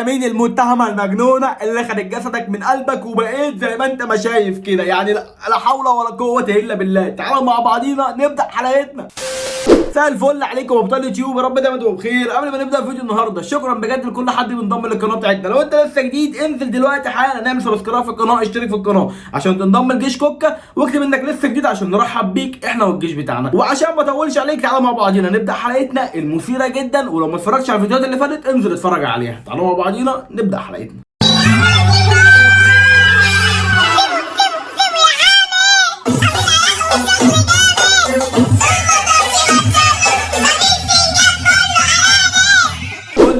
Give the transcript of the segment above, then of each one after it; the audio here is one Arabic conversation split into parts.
مين المتهمه المجنونه اللي خدت جسدك من قلبك وبقيت زي ما انت ما شايف كده؟ يعني لا حول ولا قوه الا بالله. تعالوا مع بعضينا نبدا حلقتنا. مساء الفل عليكم ابطال يوتيوب، يا رب دايما تبقوا بخير. قبل ما نبدا فيديو النهارده، شكرا بجد لكل حد بينضم للقناه بتاعتنا. لو انت لسه جديد انزل دلوقتي حالا نعمل سبسكرايب في القناه، اشترك في القناه عشان تنضم لجيش كوكا، واكتب انك لسه جديد عشان نرحب بيك احنا والجيش بتاعنا. وعشان ما اطولش عليك تعالوا مع بعضينا نبدا حلقتنا المثيره جدا، ولو ما اتفرجتش على الفيديوهات اللي فاتت انزل اتفرج عليها. تعالوا مع بعضينا نبدا حلقتنا.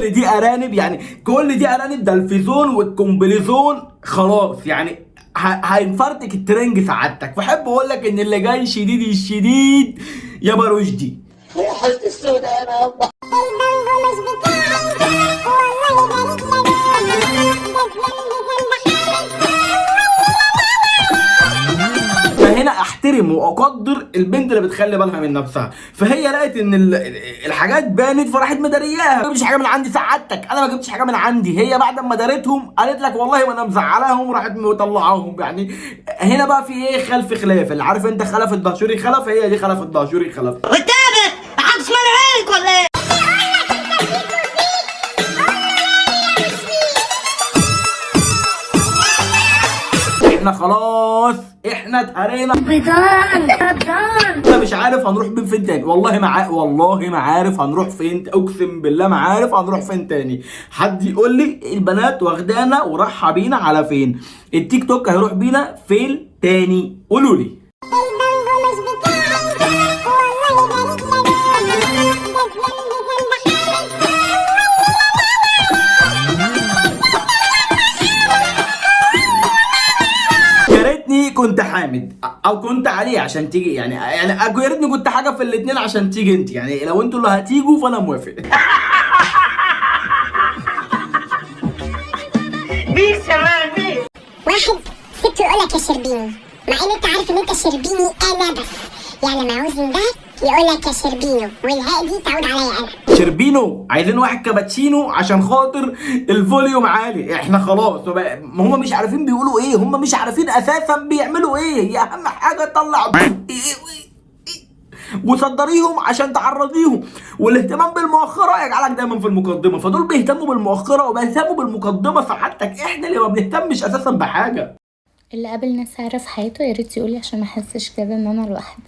دي ارانب، يعني كل دي ارانب. ده الفيزون والكومبليزون خلاص يعني هينفرتك الترنج سعادتك. فحب اقول لك ان اللي جاي شديد الشديد يا برشدي. يا حالة السوداء انا والله. فهنا احترم واقدر البنت اللي بتخلي بالها من نفسها. فهي لقت ان الحاجات بانت فراحت مدارياها. ما جبتش حاجه من عندي سعادتك، انا ما جبتش حاجه من عندي. هي بعد ما دارتهم قالت لك والله ما انا مزعلاهم، راحت مطلعاهم. يعني هنا بقى في ايه؟ خلف خلاف. اللي عارف انت خلف الدهشوري خلف، هي دي خلف الدهشوري خلف. قدامك محدش منعك ولا ايه؟ احنا خلاص احنا اتهرينا. انا مش عارف هنروح فين تاني. والله ما عارف هنروح فين. اقسم بالله ما عارف هنروح فين تاني. حد يقول لي البنات واخدانا ورايحه بينا على فين؟ التيك توك هيروح بينا فين تاني؟ قولوا لي. كنت حامد او كنت عليه عشان تيجي، يعني يا ريتني كنت حاجه في الاثنين عشان تيجي انت. يعني لو انتوا اللي هتيجوا فانا موافق. بيس يا مان بيس. واحد ست يقول لك يا شربيني، مع ان انت عارف ان انت شربيني انا بس. يعني لما عاوز من ده يقول لك يا شربينو، والهاء دي تعود عليا انا. شربينو عايزين واحد كابتشينو عشان خاطر الفوليوم عالي. احنا خلاص هم مش عارفين بيقولوا ايه، هم مش عارفين اساسا بيعملوا ايه. هي اهم حاجه تطلع وصدريهم عشان تعرضيهم. والاهتمام بالمؤخره يجعلك دايما في المقدمه. فدول بيهتموا بالمؤخره وبيهتموا بالمقدمه. سعادتك احنا اللي ما بنهتمش اساسا بحاجه. اللي قابل ناس عارف حياته يا ريت يقولي عشان ما احسش كده ان انا لوحدي.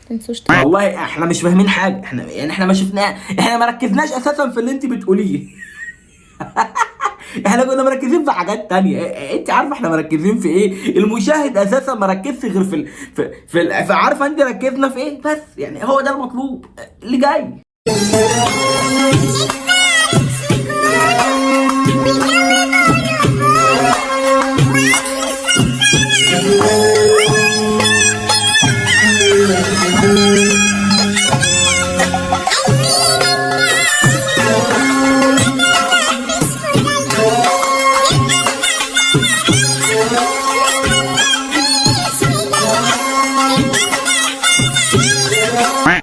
تنسوش والله احنا مش فاهمين حاجه. احنا ما شفناه، احنا ما ركزناش اساسا في اللي انت بتقوليه. احنا كنا مركزين في حاجات تانية. انت عارفه احنا مركزين في ايه؟ المشاهد اساسا ما ركزش غير في عارفه انت ركزنا في ايه؟ بس يعني هو ده المطلوب اللي جاي.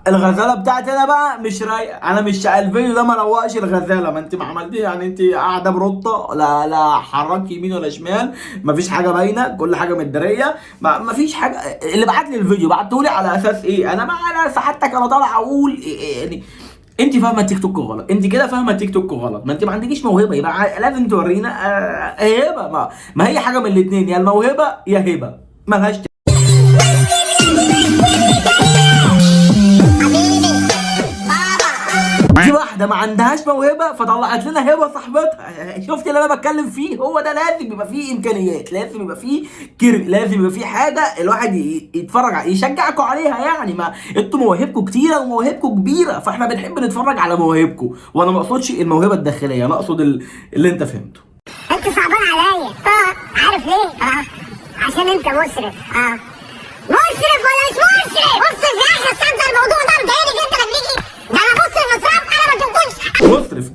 الغزاله بتاعتي انا بقى مش رايقه. انا مش الفيديو ده ما روقش الغزاله. ما انت ما عملتيش، يعني انت قاعده برطه، لا حرك يمين ولا شمال، ما فيش حاجه باينه، كل حاجه متداريه، ما فيش حاجه. اللي بعت لي الفيديو بعته لي على اساس ايه؟ انا سعادتك انا طالع اقول يعني انت فاهمه التيك توك غلط. انت كده فاهمه التيك توك غلط. ما انت ما عندكيش موهبه، يبقى لازم تورينا هبه. ما هي حاجه من الاثنين، يا الموهبه يا هبه، مالهاش. دي واحده ما عندهاش موهبه فطلعت لنا هبه صاحبتها. شفت اللي انا بتكلم فيه؟ هو ده لازم يبقى فيه امكانيات، لازم يبقى فيه لازم يبقى فيه حاجه الواحد يتفرج يشجعكم عليها. يعني ما انتوا مواهبكم كتيره ومواهبكم كبيره، فاحنا بنحب نتفرج على مواهبكم. وانا ما اقصدش الموهبه الداخليه، انا اقصد اللي انت فهمته. انت صعبان عليا. عارف ليه؟ عشان انت مسرف. مسرف ولا مش مسرف؟ مسرف يا اخي. تصدق الموضوع ده مضايقني جدا لما بيجي ده انا مسرف اسراف. انا ما جبتوش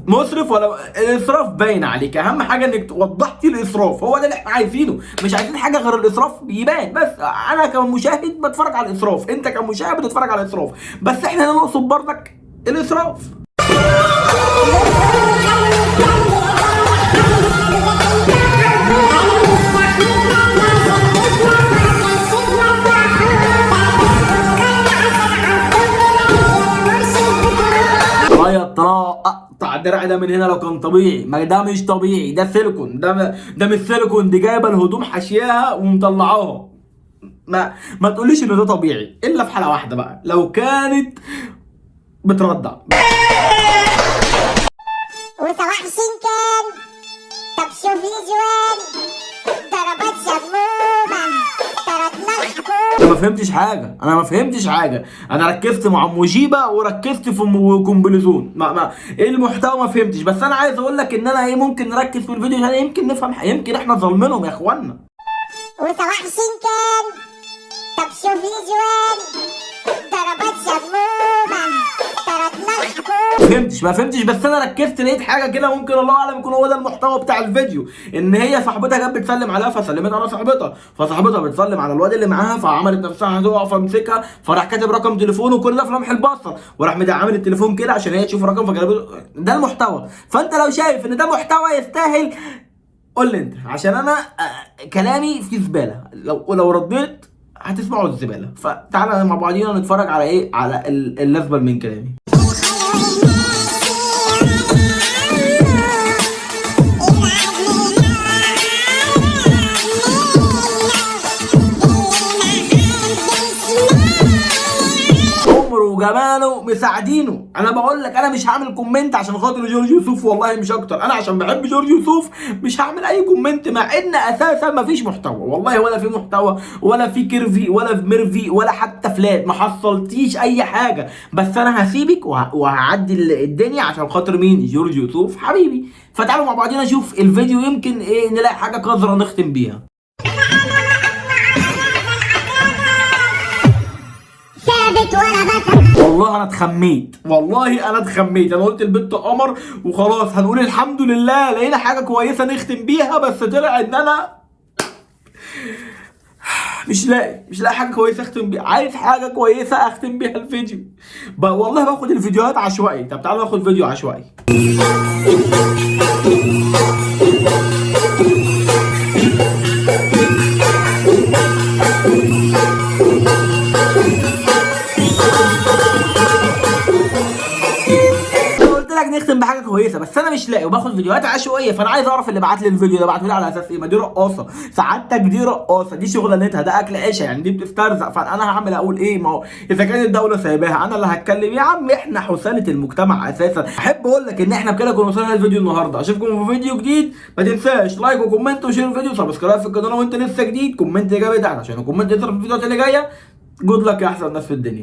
مسرف ولا الاسراف باين عليك. اهم حاجه انك وضحتي الاسراف، هو ده اللي احنا عايزينه. مش عايزين حاجه غير الاسراف يبان. بس انا كمشاهد بتفرج على الاسراف، انت كمشاهد بتتفرج على الاسراف، بس احنا نقصد برضك الاسراف. الدراع ده من هنا لو كان طبيعي، ما ده مش طبيعي، ده سيليكون، ده مش سيليكون، دي جايبه الهدوم حاشياها ومطلعاها. ما تقوليش ان ده طبيعي الا في حاله واحده بقى، لو كانت بترضع. وصباح شنكان، طب شوف لي جوان، ضربات شمومة، طردنا الحكومة. انا ما فهمتش حاجه، انا ركزت مع ام جيبه وركزت في ام كومبليزون، ايه المحتوى ما فهمتش. بس انا عايز اقول لك ان انا ايه، ممكن نركز في الفيديو ده يمكن نفهم، يمكن احنا ظالمينهم يا اخوانا. وصباح شنكان، طب شوف لي جوان، ضربات شمومة، طردنا الحكومة. ما فهمتش بس انا ركزت لقيت حاجه كده، ممكن الله اعلم يكون هو ده المحتوى بتاع الفيديو، ان هي صاحبتها كانت بتسلم عليها فسلمت على صاحبتها، فصاحبتها بتسلم على الواد اللي معاها فعملت نفسها هتقع فمسكها، فراح كاتب رقم تليفونه وكل ده في لمح البصر، وراح عامل التليفون كده عشان هي تشوف الرقم فجابته. ده المحتوى. فانت لو شايف ان ده محتوى يستاهل قول لي انت، عشان انا كلامي فيه زباله، لو رديت هتسمعوا الزباله. فتعالى مع بعضينا نتفرج على ايه، على الازبل من كلامي. وجماله مساعدينه. انا بقول لك انا مش هعمل كومنت عشان خاطر جورج وسوف، والله مش اكتر، انا عشان بحب جورج وسوف مش هعمل اي كومنت، مع ان اساسا مفيش محتوى والله، ولا في محتوى ولا في كيرفي ولا في ميرفي ولا حتى فلات، ما حصلتيش اي حاجه. بس انا هسيبك وهعدي الدنيا عشان خاطر مين؟ جورج وسوف حبيبي. فتعالوا مع بعضينا نشوف الفيديو، يمكن ايه نلاقي حاجه قذره نختم بيها. والله انا اتخميت، انا قلت البت قمر وخلاص هنقول الحمد لله لقينا حاجه كويسه نختم بيها، بس طلع ان انا مش لاقي حاجه كويسه اختم بيها، عايز حاجه كويسه اختم بيها الفيديو. والله باخد الفيديوهات عشوائي. طب تعالوا ناخد فيديو عشوائي. نختم بحاجه كويسه بس انا مش لاقي وباخد فيديوهات عشوائيه، فانا عايز اعرف اللي بعت لي الفيديو ده بعته لي على اساس ايه؟ ما دي رقاصه، سعادتك دي رقاصه، دي شغلانتها، ده اكل عيشه يعني، دي بتسترزق، فانا هعمل اقول ايه؟ ما هو اذا كانت الدوله سايباها انا اللي هتكلم. يا عم احنا حساله المجتمع اساسا. احب اقول لك ان احنا بكده كنا وصلنا للفيديو النهارده. اشوفكم في فيديو جديد، ما تنساش لايك وكومنت وشير الفيديو، سبسكرايب في القناه وانت لسه جديد، كومنت ايجابي ده عشان الكومنت يظهر في الفيديوهات اللي جايه. جود لك يا احسن ناس في الدنيا.